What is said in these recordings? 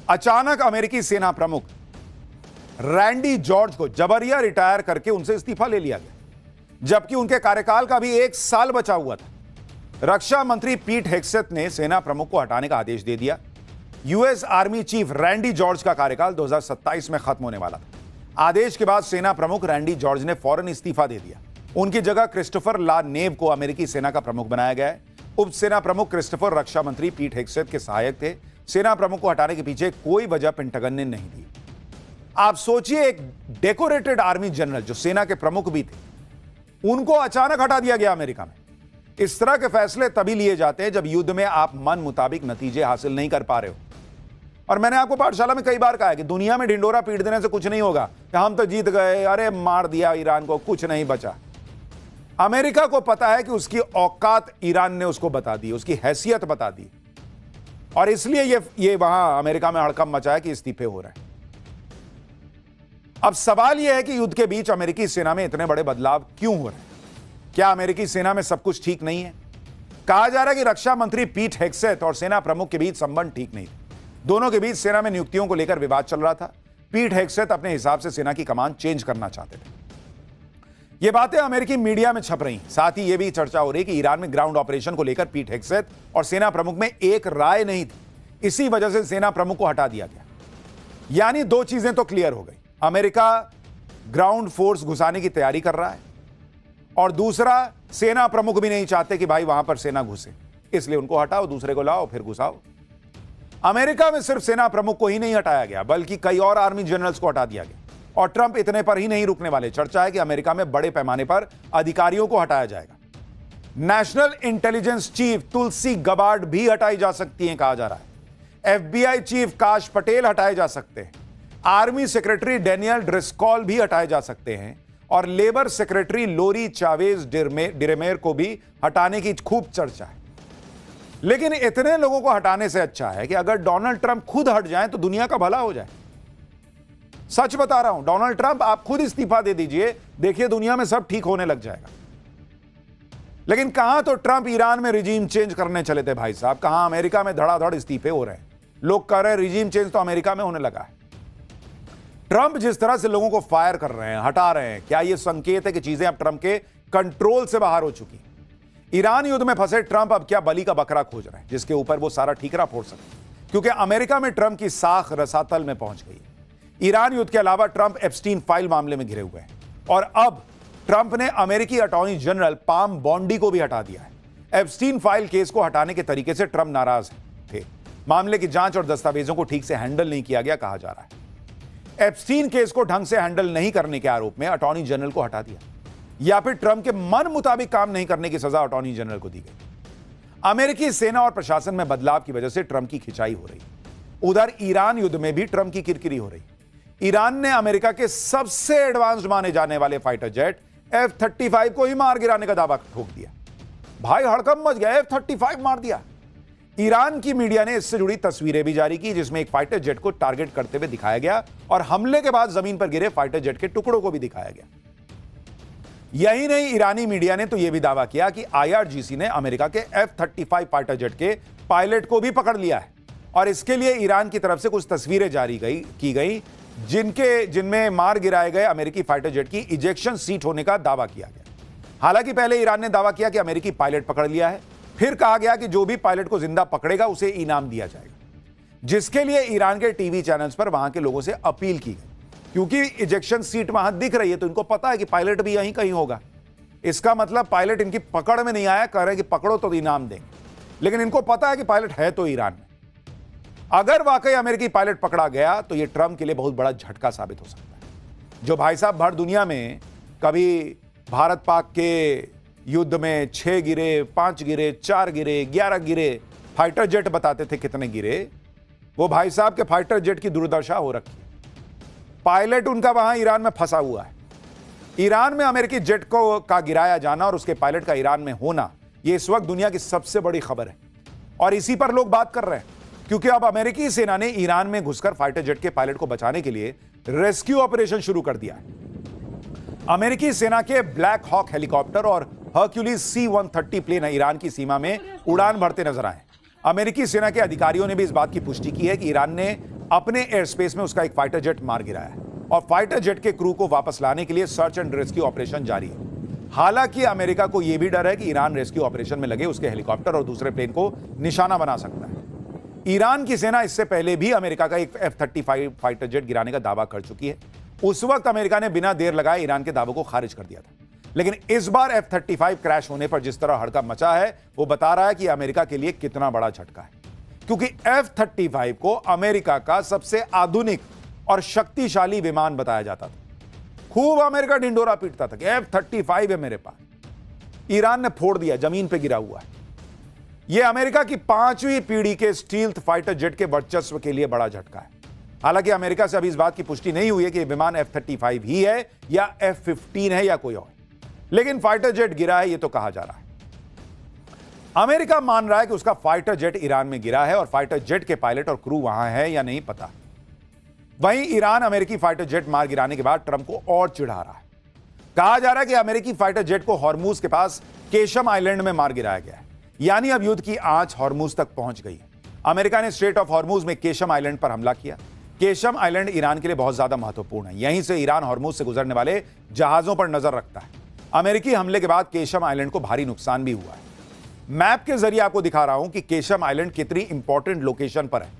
अचानक अमेरिकी सेना प्रमुख रैंडी जॉर्ज को जबरिया रिटायर करके उनसे इस्तीफा ले लिया गया, जबकि उनके कार्यकाल का भी 1 साल बचा हुआ था। रक्षा मंत्री पीट हेग्सेथ ने सेना प्रमुख को हटाने का आदेश दे दिया। US army chief Randy George का कार्यकाल 2027 में खत्म होने वाला था। आदेश के बाद सेना प्रमुख रैंडी जॉर्ज ने फौरन इस्तीफा दे दिया। उनकी जगह क्रिस्टोफर ला नेव को अमेरिकी सेना का प्रमुख बनाया गया है। उप सेना प्रमुख क्रिस्टोफर रक्षा मंत्री पीट हेग्सेथ के सहायक थे। सेना प्रमुख को हटाने के पीछे कोई वजह पेंटागन ने नहीं दी। आप सोचिए, एक डेकोरेटेड आर्मी जनरल जो सेना के प्रमुख भी थे, उनको अचानक हटा दिया गया अमेरिका में। इस तरह के फैसले तभी लिए जाते हैं जब युद्ध में आप मन मुताबिक नतीजे हासिल नहीं कर पा रहे हो। और मैंने आपको पाठशाला में कई बार कहा है कि दुनिया में ढिंडोरा पीट देने से कुछ नहीं होगा कि हम तो जीत गए, अरे मार दिया ईरान को, कुछ नहीं बचा। अमेरिका को पता है कि उसकी औकात ईरान ने उसको बता दी, उसकी हैसियत बता दी, और इसलिए ये वहां अमेरिका में हड़कंप मचा है कि इस्तीफे हो रहे हैं। अब सवाल यह है कि युद्ध के बीच अमेरिकी सेना में इतने बड़े बदलाव क्यों हो रहे हैं? क्या अमेरिकी सेना में सब कुछ ठीक नहीं है? कहा जा रहा है कि रक्षा मंत्री पीट हेग्सेथ और सेना प्रमुख के बीच संबंध ठीक नहीं थे। दोनों के बीच सेना में नियुक्तियों को लेकर विवाद चल रहा था। पीट हेग्सेथ अपने हिसाब से सेना की कमान चेंज करना चाहते थे। ये बातें अमेरिकी मीडिया में छप रही। साथ ही यह भी चर्चा हो रही कि ईरान में ग्राउंड ऑपरेशन को लेकर पीट हेग्सेथ और सेना प्रमुख में एक राय नहीं थी। इसी वजह से सेना प्रमुख को हटा दिया गया। यानी 2 चीजें तो क्लियर हो गई। अमेरिका ग्राउंड फोर्स घुसाने की तैयारी कर रहा है, और दूसरा, सेना प्रमुख भी नहीं चाहते कि भाई वहां पर सेना घुसे, इसलिए उनको हटाओ, दूसरे को लाओ, फिर घुसाओ। अमेरिका में सिर्फ सेना प्रमुख को ही नहीं हटाया गया, बल्कि कई और आर्मी जनरल्स को हटा दिया गया। और ट्रंप इतने पर ही नहीं रुकने वाले। चर्चा है कि अमेरिका में बड़े पैमाने पर अधिकारियों को हटाया जाएगा। नेशनल इंटेलिजेंस चीफ तुलसी गबार्ड भी हटाई जा सकती हैं, कहा जा रहा है। एफबीआई चीफ काश पटेल हटाए जा सकते हैं। आर्मी सेक्रेटरी डेनियल ड्रिस्कॉल भी हटाए जा सकते हैं, और लेबर सेक्रेटरी लोरी चावेज डिरेमेर को भी हटाने की खूब चर्चा है। लेकिन इतने लोगों को हटाने से अच्छा है कि अगर डोनाल्ड ट्रंप खुद हट जाएं तो दुनिया का भला हो जाए। सच बता रहा हूं, डोनाल्ड ट्रंप आप खुद इस्तीफा दे दीजिए, देखिए दुनिया में सब ठीक होने लग जाएगा। लेकिन कहां तो ट्रंप ईरान में रिजीम चेंज करने चले थे भाई साहब, कहां अमेरिका में धड़ाधड़ इस्तीफे हो रहे हैं। लोग कह रहे हैं रिजीम चेंज तो अमेरिका में होने लगा है। ट्रंप जिस तरह से लोगों को फायर कर रहे हैं, हटा रहे हैं, क्या यह संकेत है कि चीजें अब ट्रंप के कंट्रोल से बाहर हो चुकी? ईरान युद्ध में फंसे ट्रंप अब क्या बलि का बकरा खोज रहे हैं जिसके ऊपर वो सारा ठीकरा फोड़ सके? क्योंकि अमेरिका में ट्रंप की साख रसातल में पहुंच गई। ईरान युद्ध के अलावा ट्रंप एप्स्टीन फाइल मामले में घिरे हुए हैं, और अब ट्रंप ने अमेरिकी अटॉर्नी जनरल पाम बॉन्डी को भी हटा दिया है। एप्स्टीन फाइल केस को हटाने के तरीके से ट्रंप नाराज थे। मामले की जांच और दस्तावेजों को ठीक से हैंडल नहीं किया गया, कहा जा रहा है। एप्स्टीन केस को ढंग से हैंडल नहीं करने के आरोप में अटॉर्नी जनरल को हटा दिया, या फिर ट्रंप के मन मुताबिक काम नहीं करने की सजा अटॉर्नी जनरल को दी गई। अमेरिकी सेना और प्रशासन में बदलाव की वजह से ट्रंप की खिंचाई हो रही। उधर ईरान युद्ध में भी ट्रंप की किरकिरी हो रही। ईरान ने अमेरिका के सबसे एडवांस्ड माने जाने वाले फाइटर जेट F-35 को ही मार गिराने का दावा ठोक दिया। भाई हड़कंप मच गया, F-35 मार दिया। ईरान की मीडिया ने इससे जुड़ी तस्वीरें भी जारी की, जिसमें एक फाइटर जेट को टारगेट करते हुए दिखाया गया, और हमले के बाद जमीन पर गिरे फाइटर जेट के टुकड़ों को भी दिखाया गया। यही नहीं, ईरानी मीडिया ने तो यह भी दावा किया कि IRGC ने अमेरिका के F-35 फाइटर जेट के पायलट को भी पकड़ लिया है, और इसके लिए ईरान की तरफ से कुछ तस्वीरें जारी की गई जिनमें मार गिराए गए अमेरिकी फाइटर जेट की इजेक्शन सीट होने का दावा किया गया। हालांकि पहले ईरान ने दावा किया कि अमेरिकी पायलट पकड़ लिया है, फिर कहा गया कि जो भी पायलट को जिंदा पकड़ेगा उसे इनाम दिया जाएगा, जिसके लिए ईरान के टीवी चैनल्स पर वहां के लोगों से अपील की गई। क्योंकि इजेक्शन सीट वहां दिख रही है तो इनको पता है कि पायलट भी यहीं कहीं होगा। इसका मतलब पायलट इनकी पकड़ में नहीं आया, कह रहे हैं कि पकड़ो तो इनाम देंगे, लेकिन इनको पता है कि पायलट है तो ईरान में। अगर वाकई अमेरिकी पायलट पकड़ा गया तो यह ट्रंप के लिए बहुत बड़ा झटका साबित हो सकता है। जो भाई साहब भर दुनिया में कभी भारत पाक के युद्ध में 6 गिरे, 5 गिरे, 4 गिरे, 11 गिरे फाइटर जेट बताते थे कितने गिरे, वो भाई साहब के फाइटर जेट की दुर्दशा हो रखी। पायलट उनका वहां ईरान में फंसा हुआ है। ईरान में अमेरिकी जेट का गिराया जाना और उसके पायलट का ईरान में होना, यह इस वक्त दुनिया की सबसे बड़ी खबर है, और इसी पर लोग बात कर रहे हैं। क्योंकि अब अमेरिकी सेना ने ईरान में घुसकर फाइटर जेट के पायलट को बचाने के लिए रेस्क्यू ऑपरेशन शुरू कर दिया है। अमेरिकी सेना के ब्लैक हॉक हेलीकॉप्टर और हर्क्यूलिस C-130 प्लेन ईरान की सीमा में उड़ान भरते नजर आए। अमेरिकी सेना के अधिकारियों ने भी इस बात की पुष्टि की है कि ईरान ने अपने एयर स्पेस में उसका एक फाइटर जेट मार गिराया है और फाइटर जेट के क्रू को वापस लाने के लिए सर्च एंड रेस्क्यू ऑपरेशन जारी है। हालांकि अमेरिका को यह भी डर है कि ईरान रेस्क्यू ऑपरेशन में लगे उसके हेलीकॉप्टर और दूसरे प्लेन को निशाना बना सकता है। ईरान की सेना इससे पहले भी अमेरिका का एक F-35 फाइटर जेट गिराने का दावा कर चुकी है। उस वक्त अमेरिका ने बिना देर लगाए ईरान के दावों को खारिज कर दिया था, लेकिन इस बार F-35 क्रैश होने पर जिस तरह हड़कंप मचा है वो बता रहा है कि अमेरिका के लिए कितना बड़ा झटका है, क्योंकि F-35 को अमेरिका का सबसे आधुनिक और शक्तिशाली विमान बताया जाता था। खूब अमेरिका ढिंडोरा पीटता था कि F-35 है मेरे पास। ईरान ने फोड़ दिया, जमीन पे गिरा हुआ है। यह अमेरिका की 5वीं पीढ़ी के स्टील्थ फाइटर जेट के वर्चस्व के लिए बड़ा झटका है। हालांकि अमेरिका से अभी इस बात की पुष्टि नहीं हुई है कि यह विमान F-35 ही है या F-15 है या कोई और, लेकिन फाइटर जेट गिरा है यह तो कहा जा रहा है। अमेरिका मान रहा है कि उसका फाइटर जेट ईरान में गिरा है और फाइटर जेट के पायलट और क्रू वहां है या नहीं पता। वहीं ईरान अमेरिकी फाइटर जेट मार गिराने के बाद ट्रंप को और चिढ़ा रहा है। कहा जा रहा है कि अमेरिकी फाइटर जेट को हॉर्मूज के पास केशम आइलैंड में मार गिराया गया है, यानी अब युद्ध की आंच हॉर्मूज तक पहुंच गई है। अमेरिका ने स्ट्रेट ऑफ हॉर्मूज में केशम आइलैंड पर हमला किया। केशम आइलैंड ईरान के लिए बहुत ज्यादा महत्वपूर्ण है। यहीं से ईरान हॉर्मूज से गुजरने वाले जहाजों पर नजर रखता है। अमेरिकी हमले के बाद केशम आइलैंड को भारी नुकसान भी हुआ है। मैप के जरिए आपको दिखा रहा हूं कि केशम आइलैंड कितनी इंपॉर्टेंट लोकेशन पर है।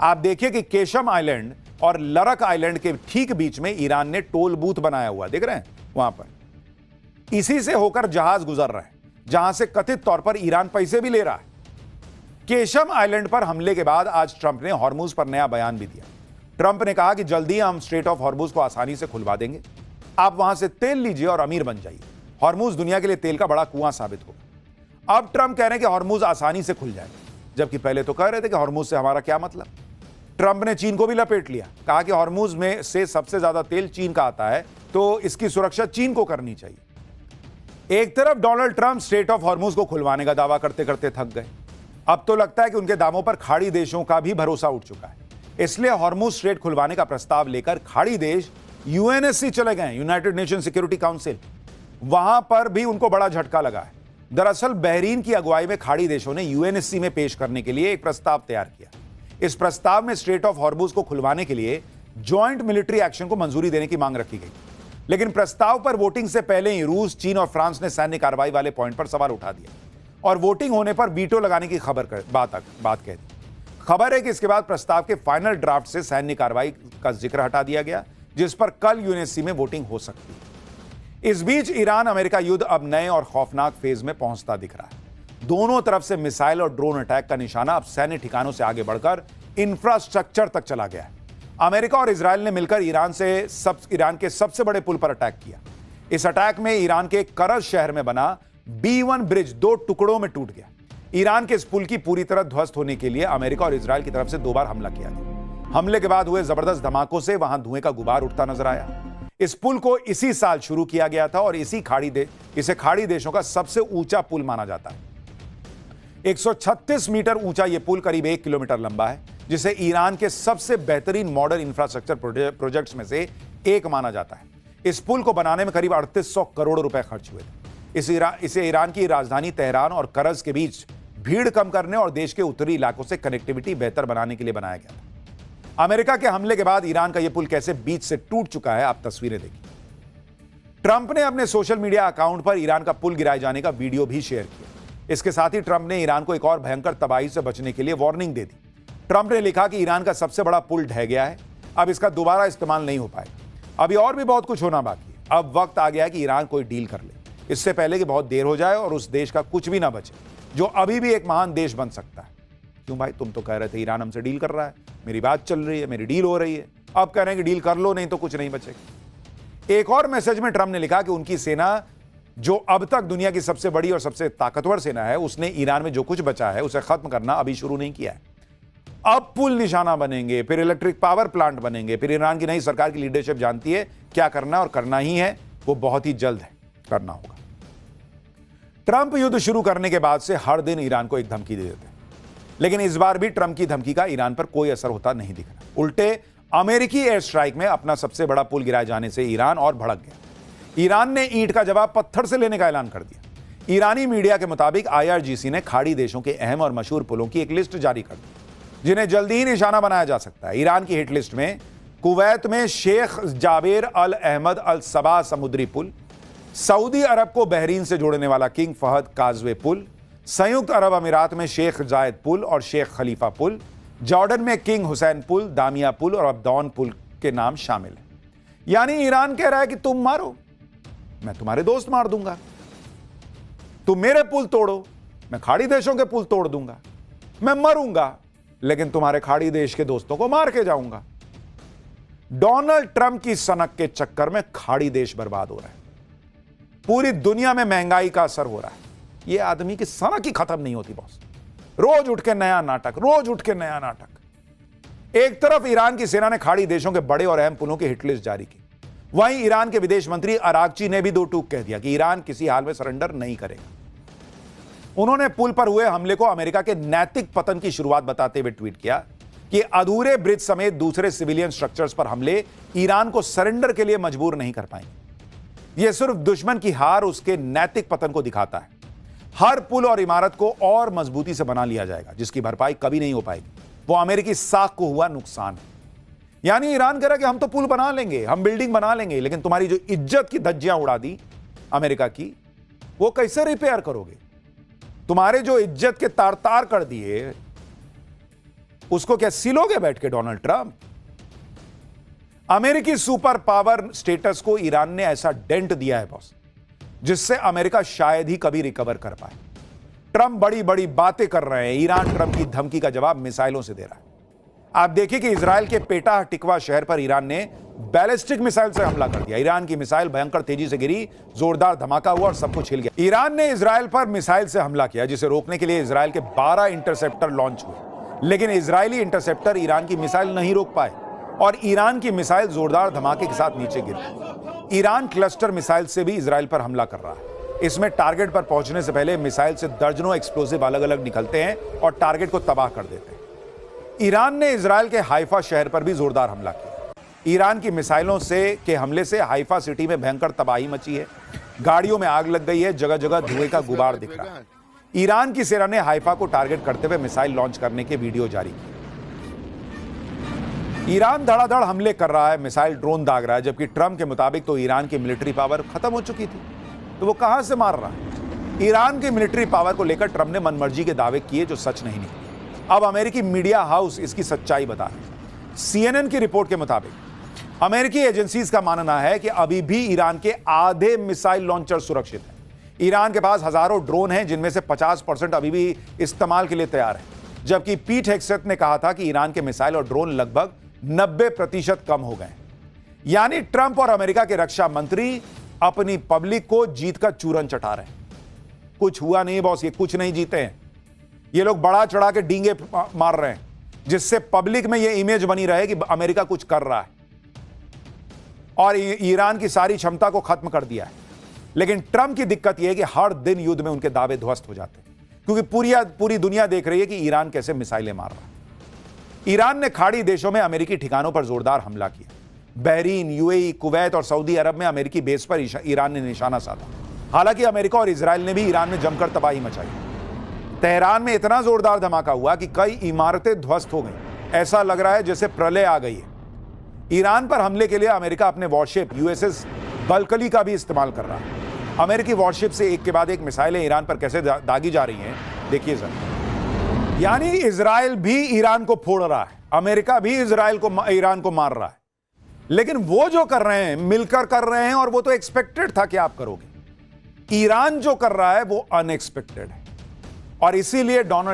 आप देखिए कि केशम आइलैंड और लरक आइलैंड के ठीक बीच में ईरान ने टोल बूथ बनाया हुआ, देख रहे हैं वहां पर। इसी से होकर जहाज गुजर रहे हैं, जहां से कथित तौर पर ईरान पैसे भी ले रहा है। केशम आइलैंड पर हमले के बाद आज ट्रंप ने हॉर्मूज पर नया बयान भी दिया। ट्रंप ने कहा कि जल्दी हम स्ट्रेट ऑफ हॉर्मूज को आसानी से खुलवा देंगे, आप वहां से तेल लीजिए और अमीर बन जाइए। हॉर्मूज दुनिया के लिए तेल का बड़ा कुआं साबित होगा। अब ट्रंप कह रहे हैं कि हॉर्मूज आसानी से खुल जाएगा, जबकि पहले तो कह रहे थे कि हॉर्मूज से हमारा क्या मतलब। ट्रंप ने चीन को भी लपेट लिया, कहा कि हॉर्मूज में से सबसे ज्यादा तेल चीन का आता है, तो इसकी सुरक्षा चीन को करनी चाहिए। एक तरफ Donald Trump straight of Hormuz को खुलवाने का दावा करते करते थक गए। अब तो लगता है कि उनके दावों पर खाड़ी देशों का भी भरोसा उठ चुका है। इसलिए हॉर्मूज स्ट्रेट खुलवाने का प्रस्ताव लेकर खाड़ी देश यूएनएससी चले गए, यूनाइटेड नेशन सिक्योरिटी काउंसिल। वहां पर भी उनको बड़ा झटका लगा है। दरअसल बहरीन की अगुवाई में खाड़ी देशों ने यूएनएससी में पेश करने के लिए एक प्रस्ताव तैयार किया। इस प्रस्ताव में स्ट्रेट ऑफ हॉर्मूज को खुलवाने के लिए जॉइंट मिलिट्री एक्शन को मंजूरी देने की मांग रखी गई, लेकिन प्रस्ताव पर वोटिंग से पहले ही रूस, चीन और फ्रांस ने सैन्य कार्रवाई वाले पॉइंट पर सवाल उठा दिया और वोटिंग होने पर वीटो लगाने की बात कह दी। खबर है कि इसके बाद प्रस्ताव के फाइनल ड्राफ्ट से सैन्य कार्रवाई का जिक्र हटा दिया गया, जिस पर कल यूएनएससी में वोटिंग हो सकती है। इस बीच ईरान अमेरिका युद्ध अब नए और खौफनाक फेज में पहुंचता दिख रहा है। दोनों तरफ से मिसाइल और ड्रोन अटैक का निशाना अब सैन्य ठिकानों से आगे बढ़कर इंफ्रास्ट्रक्चर तक चला गया है। अमेरिका और इजराइल ने मिलकर ईरान के सबसे बड़े पुल पर अटैक किया। इस अटैक में ईरान के करज शहर में बना B1 ब्रिज 2 टुकड़ों में टूट गया। ईरान के इस पुल की पूरी तरह ध्वस्त होने के लिए अमेरिका और इजराइल की तरफ से 2 बार हमला किया था। हमले के बाद हुए जबरदस्त धमाकों से वहां धुएं का गुबार उठता नजर आया। इस पुल को इसी साल शुरू किया गया था और इसे खाड़ी देशों का सबसे ऊंचा पुल माना जाता है। 136 मीटर ऊंचा यह पुल करीब 1 किलोमीटर लंबा है, जिसे ईरान के सबसे बेहतरीन मॉडर्न इंफ्रास्ट्रक्चर प्रोजेक्ट्स में से एक माना जाता है। इस पुल को बनाने में करीब 3800 करोड़ रुपए खर्च हुए थे। इसे ईरान की राजधानी तेहरान और करज के बीच भीड़ कम करने और देश के उत्तरी इलाकों से कनेक्टिविटी बेहतर बनाने के लिए बनाया गया था। अमेरिका के हमले के बाद ईरान का यह पुल कैसे बीच से टूट चुका है, आप तस्वीरें देखिए। ट्रंप ने अपने सोशल मीडिया अकाउंट पर ईरान का पुल गिराए जाने का वीडियो भी शेयर किया। इसके साथ ही ट्रंप ने ईरान को एक और भयंकर तबाही से बचने के लिए वार्निंग दे दी। ट्रंप ने लिखा कि ईरान का सबसे बड़ा पुल ढह गया है, अब इसका दोबारा इस्तेमाल नहीं हो पाएगा। अभी और भी बहुत कुछ होना बाकी है। अब वक्त आ गया है कि ईरान कोई डील कर ले, इससे पहले कि बहुत देर हो जाए और उस देश का कुछ भी ना बचे जो अभी भी एक महान देश बन सकता है। क्यों भाई, तुम तो कह रहे थे ईरान हमसे डील कर रहा है, मेरी बात चल रही है, मेरी डील हो रही है, अब कह रहे हैं कि डील कर लो नहीं तो कुछ नहीं बचेगा। एक और मैसेज में ट्रंप ने लिखा कि उनकी सेना, जो अब तक दुनिया की सबसे बड़ी और सबसे ताकतवर सेना है, उसने ईरान में जो कुछ बचा है उसे खत्म करना अभी शुरू नहीं किया है। अब पुल निशाना बनेंगे, फिर इलेक्ट्रिक पावर प्लांट बनेंगे, फिर ईरान की नई सरकार की लीडरशिप जानती है क्या करना और करना ही है, वो बहुत ही जल्द है करना होगा। ट्रंप युद्ध शुरू करने के बाद से हर दिन ईरान को एक धमकी दे देते हैं, लेकिन इस बार भी ट्रंप की धमकी का ईरान पर कोई असर होता नहीं दिख रहा। उल्टे अमेरिकी एयर स्ट्राइक में अपना सबसे बड़ा पुल गिराए जाने से ईरान और भड़क गया। ईरान ने ईंट का जवाब पत्थर से लेने का ऐलान कर दिया। ईरानी मीडिया के मुताबिक IRGC ने खाड़ी देशों के अहम और मशहूर पुलों की एक लिस्ट जारी कर दी। जिन्हें जल्दी ही निशाना बनाया जा सकता है। ईरान की हिट लिस्ट में कुवैत में शेख जाबेर अल अहमद अल सबा समुद्री पुल, सऊदी अरब को बहरीन से जोड़ने वाला किंग फहद काजवे पुल, संयुक्त अरब अमीरात में शेख जायद पुल और शेख खलीफा पुल, जॉर्डन में किंग हुसैन पुल, दामिया पुल और अब्दौन पुल के नाम शामिल हैं। यानी ईरान कह रहा है कि तुम मारो, मैं तुम्हारे दोस्त मार दूंगा, तुम मेरे पुल तोड़ो, मैं खाड़ी देशों के पुल तोड़ दूंगा, मैं मरूंगा लेकिन तुम्हारे खाड़ी देश के दोस्तों को मार के जाऊंगा। डोनाल्ड ट्रंप की सनक के चक्कर में खाड़ी देश बर्बाद हो रहा है, पूरी दुनिया में महंगाई का असर हो रहा है। यह आदमी की सनक ही खत्म नहीं होती बॉस, रोज उठ के नया नाटक, रोज उठ के नया नाटक। एक तरफ ईरान की सेना ने खाड़ी देशों के बड़े और अहम पुलों की हिटलिस्ट जारी की, वहीं ईरान के विदेश मंत्री अरागची ने भी दो टूक कह दिया कि ईरान किसी हाल में सरेंडर नहीं करेगा। उन्होंने पुल पर हुए हमले को अमेरिका के नैतिक पतन की शुरुआत बताते हुए ट्वीट किया कि अधूरे ब्रिज समेत दूसरे सिविलियन स्ट्रक्चर्स पर हमले ईरान को सरेंडर के लिए मजबूर नहीं कर पाएंगे। यह सिर्फ दुश्मन की हार उसके नैतिक पतन को दिखाता है। हर पुल और इमारत को और मजबूती से बना लिया जाएगा जिसकी भरपाई कभी नहीं हो पाएगी, वो अमेरिकी साख को हुआ नुकसान है। यानी ईरान कह रहा है कि हम तो पुल बना लेंगे, हम बिल्डिंग बना लेंगे, लेकिन तुम्हारी जो इज्जत की धज्जियां उड़ा दी अमेरिका की, वो कैसे रिपेयर करोगे? तुम्हारे जो इज्जत के तार तार कर दिए उसको क्या सिलोगे बैठ के डोनाल्ड ट्रंप? अमेरिकी सुपर पावर स्टेटस को ईरान ने ऐसा डेंट दिया है बॉस, जिससे अमेरिका शायद ही कभी रिकवर कर पाए। ट्रंप बड़ी बड़ी बातें कर रहे हैं, ईरान ट्रंप की धमकी का जवाब मिसाइलों से दे रहा है। आप देखिए कि इजराइल के पेटा टिकवा शहर पर ईरान ने बैलिस्टिक मिसाइल से हमला कर दिया। ईरान की मिसाइल भयंकर तेजी से गिरी, जोरदार धमाका हुआ और सब कुछ हिल गया। ईरान ने इजराइल पर मिसाइल से हमला किया, जिसे रोकने के लिए इजराइल के 12 इंटरसेप्टर लॉन्च हुए, लेकिन इजरायली इंटरसेप्टर ईरान की मिसाइल नहीं रोक पाए और ईरान की मिसाइल जोरदार धमाके के साथ नीचे गिरी। ईरान क्लस्टर मिसाइल से भी इजराइल पर हमला कर रहा है। इसमें टारगेट पर पहुंचने से पहले मिसाइल से दर्जनों एक्सप्लोजिव अलग अलग निकलते हैं और टारगेट को तबाह कर देते हैं। ईरान ने इजराइल के हाइफा शहर पर भी जोरदार हमला किया। ईरान की मिसाइलों के हमले से हाइफा सिटी में भयंकर तबाही मची है, गाड़ियों में आग लग गई है, जगह जगह धुएं का गुबार दिख रहा है। ईरान की सेना ने हाइफा को टारगेट करते हुए मिसाइल लॉन्च करने के वीडियो जारी किए। ईरान धड़ाधड़ हमले कर रहा है, मिसाइल ड्रोन दाग रहा है, जबकि ट्रंप के मुताबिक तो ईरान की मिलिट्री पावर खत्म हो चुकी थी, तो वो कहां से मार रहा है? ईरान की मिलिट्री पावर को लेकर ट्रंप ने मनमर्जी के दावे किए जो सच नहीं निकले। अब अमेरिकी मीडिया हाउस इसकी सच्चाई बता रहे हैं। सीएनएन की रिपोर्ट के मुताबिक अमेरिकी एजेंसीज का मानना है कि अभी भी ईरान के आधे मिसाइल लॉन्चर सुरक्षित हैं। ईरान के पास हजारों ड्रोन हैं, जिनमें से 50% अभी भी इस्तेमाल के लिए तैयार है, जबकि पीट हेग्सेथ ने कहा था कि ईरान के मिसाइल और ड्रोन लगभग 90% कम हो गए। यानी ट्रंप और अमेरिका के रक्षा मंत्री अपनी पब्लिक को जीत का चूरन चटा रहे हैं। कुछ हुआ नहीं बॉस, ये कुछ नहीं जीते हैं। ये लोग बड़ा चढ़ा के डींगे मार रहे हैं, जिससे पब्लिक में ये इमेज बनी रहे कि अमेरिका कुछ कर रहा है और ईरान की सारी क्षमता को खत्म कर दिया है। लेकिन ट्रंप की दिक्कत यह है कि हर दिन युद्ध में उनके दावे ध्वस्त हो जाते हैं, क्योंकि पूरी दुनिया देख रही है कि ईरान कैसे मिसाइलें मार रहा है। ईरान ने खाड़ी देशों में अमेरिकी ठिकानों पर जोरदार हमला किया। बहरीन, यूएई, कुवैत और सऊदी अरब में अमेरिकी बेस पर ईरान ने निशाना साधा। हालांकि अमेरिका और इजराइल ने भी ईरान में जमकर तबाही मचाई। तेहरान में इतना जोरदार धमाका हुआ कि कई इमारतें ध्वस्त हो गईं। ऐसा लग रहा है जैसे प्रलय आ गई है। ईरान पर हमले के लिए अमेरिका अपने वॉरशिप यूएसएस बल्कली का भी इस्तेमाल कर रहा है। अमेरिकी वॉरशिप से एक के बाद एक मिसाइलें ईरान पर कैसे दागी जा रही हैं, देखिए जरा। यानी इजराइल भी ईरान को फोड़ रहा है, अमेरिका भी ईरान को मार रहा है। लेकिन वो जो कर रहे हैं मिलकर कर रहे हैं, और वो तो एक्सपेक्टेड था कि आप करोगे। ईरान जो कर रहा है वो अनएक्सपेक्टेड है, और इसीलिए डोनाल्ड